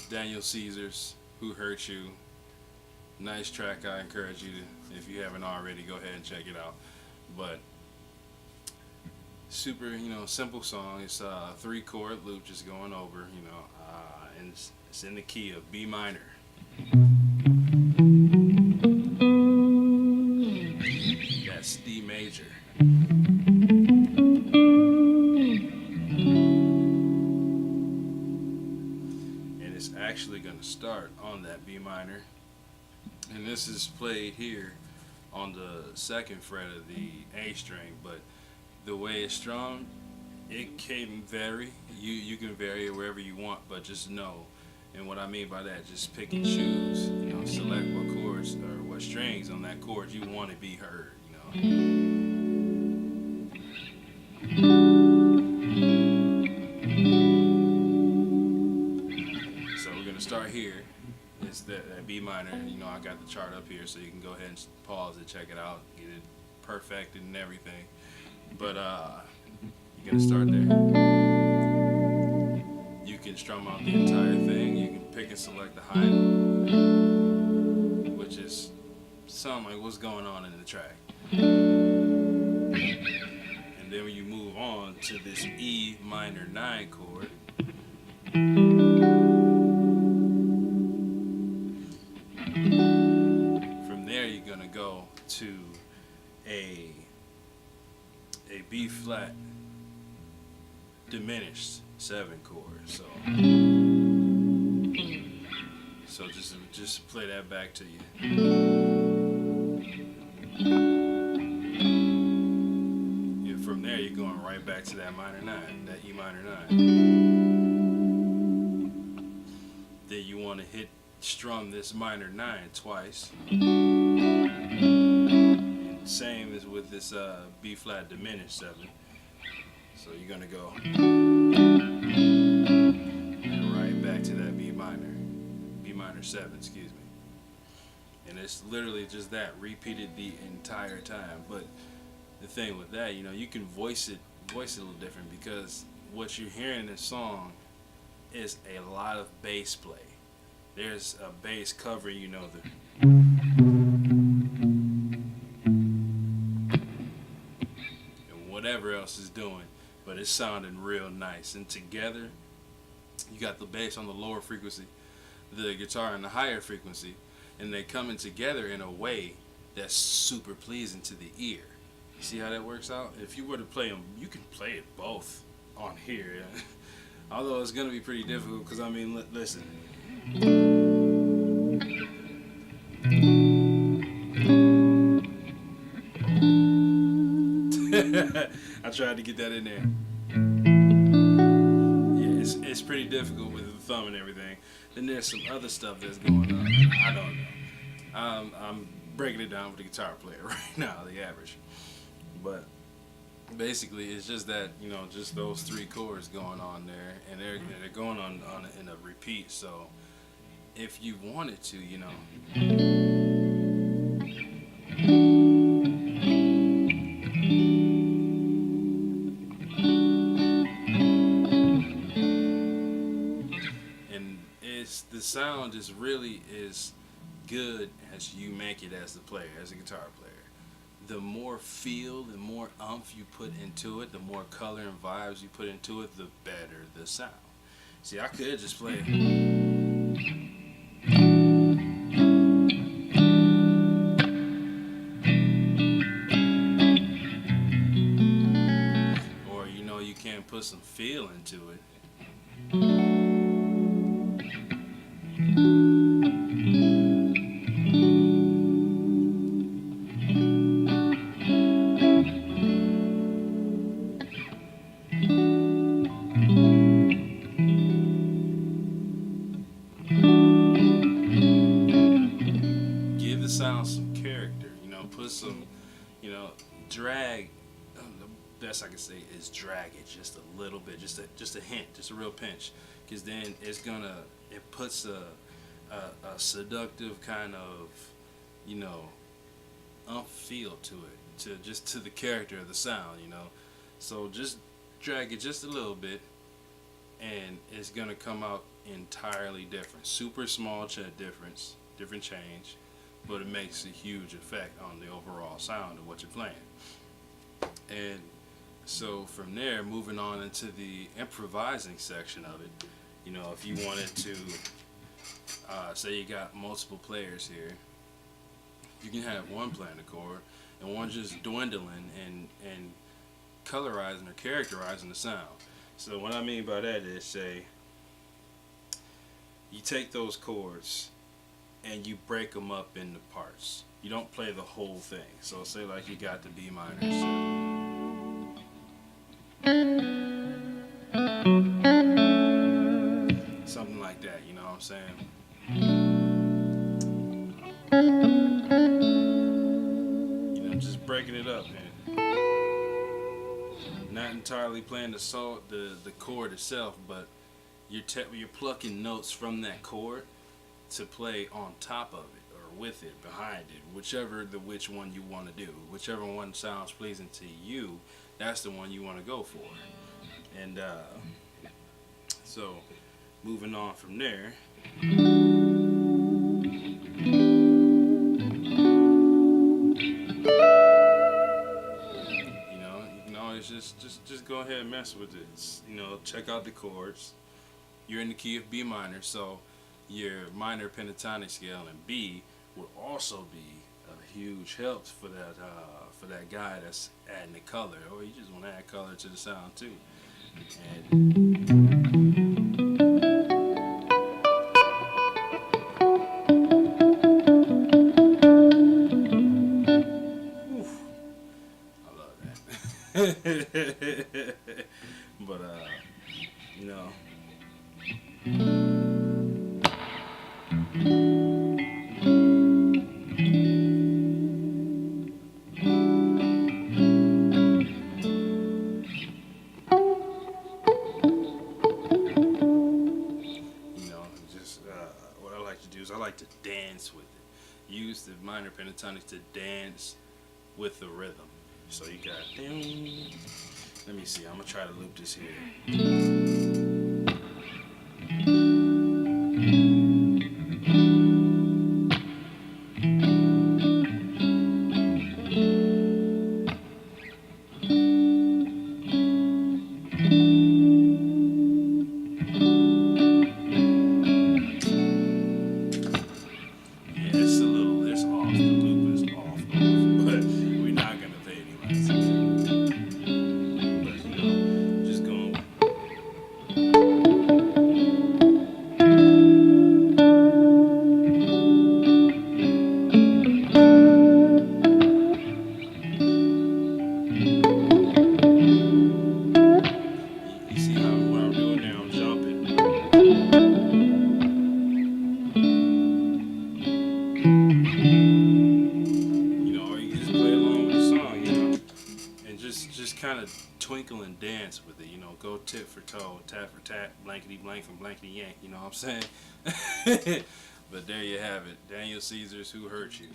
Daniel Caesar's "Who Hurt You." Nice track. I encourage you to, if you haven't already, go ahead and check it out. But super, simple song. It's a three-chord loop just going over, and it's in the key of B minor. That's D major. And it's actually going to start on that B minor. And this is played here on the second fret of the A string, but the way it's strung, it can vary. You can vary it wherever you want, but just know. And what I mean by that, just pick and choose. Select what chords or what strings on that chord you want to be heard. So we're gonna start here. It's that B minor. I got the chart up here, so you can go ahead and pause it, check it out, get it perfected and everything. But you're gonna start there. You can strum out the entire thing. You can pick and select the high note, which is something like what's going on in the track. And then when you move on to this E minor 9 chord, from there you're gonna go to a B flat diminished 7 chord. So just play that back to you. And from there you're going right back to that minor 9, that E minor 9. Then you want to strum this minor 9 twice. And same as with this B flat diminished 7. So you're gonna go and right back to that B minor 7, excuse me. And it's literally just that, repeated the entire time. But the thing with that, you can voice it a little different, because what you're hearing in this song is a lot of bass play. There's a bass covering, the and whatever else is doing, but it's sounding real nice. And together, you got the bass on the lower frequency, the guitar on the higher frequency, and they coming together in a way that's super pleasing to the ear. You see how that works out? If you were to play them, you can play it both on here. Although it's going to be pretty difficult, because, listen. I tried to get that in there. Yeah, it's pretty difficult with the thumb and everything. Then there's some other stuff that's going on. I don't know. I'm breaking it down with the guitar player right now, the average. But basically, it's just that, just those 3 chords going on there, and they're going on in a repeat. So if you wanted to, and the sound is really is good as you make it as the player, as a guitar player. The more feel, the more umph you put into it, the more color and vibes you put into it, the better the sound. See, I could just play or you can put some feel into it. Give the sound some character, put some, drag. The best I can say is drag it just a little bit, just a hint, just a real pinch, because then it puts a seductive kind of, feel to it, to the character of the sound, So just drag it just a little bit, and it's gonna come out entirely different. Super small difference, different change, but it makes a huge effect on the overall sound of what you're playing. And so from there, moving on into the improvising section of it, if you wanted to, say you got multiple players here, you can have one playing the chord and one just dwindling and colorizing or characterizing the sound. So what I mean by that is, say, you take those chords and you break them up into parts. You don't play the whole thing. So say like you got the B minor. Something like that, you know what I'm saying? Just breaking it up and not entirely playing the chord itself, but you're plucking notes from that chord to play on top of it or with it, behind it, which one you want to do, whichever one sounds pleasing to you, that's the one you want to go for. And so moving on from there, just go ahead and mess with it. Check out the chords. You're in the key of B minor, so your minor pentatonic scale in B will also be a huge help for that guy that's adding the color, or you just want to add color to the sound too. But you know, just what I like to do is I like to dance with it. Use the minor pentatonic to dance with the rhythm. So you got, let me see, I'm gonna try to loop this here. Just kind of twinkle and dance with it, go tit for toe, tat for tat, blankety blank from blankety yank, you know what I'm saying? But there you have it. Daniel Caesars, Who Hurt You?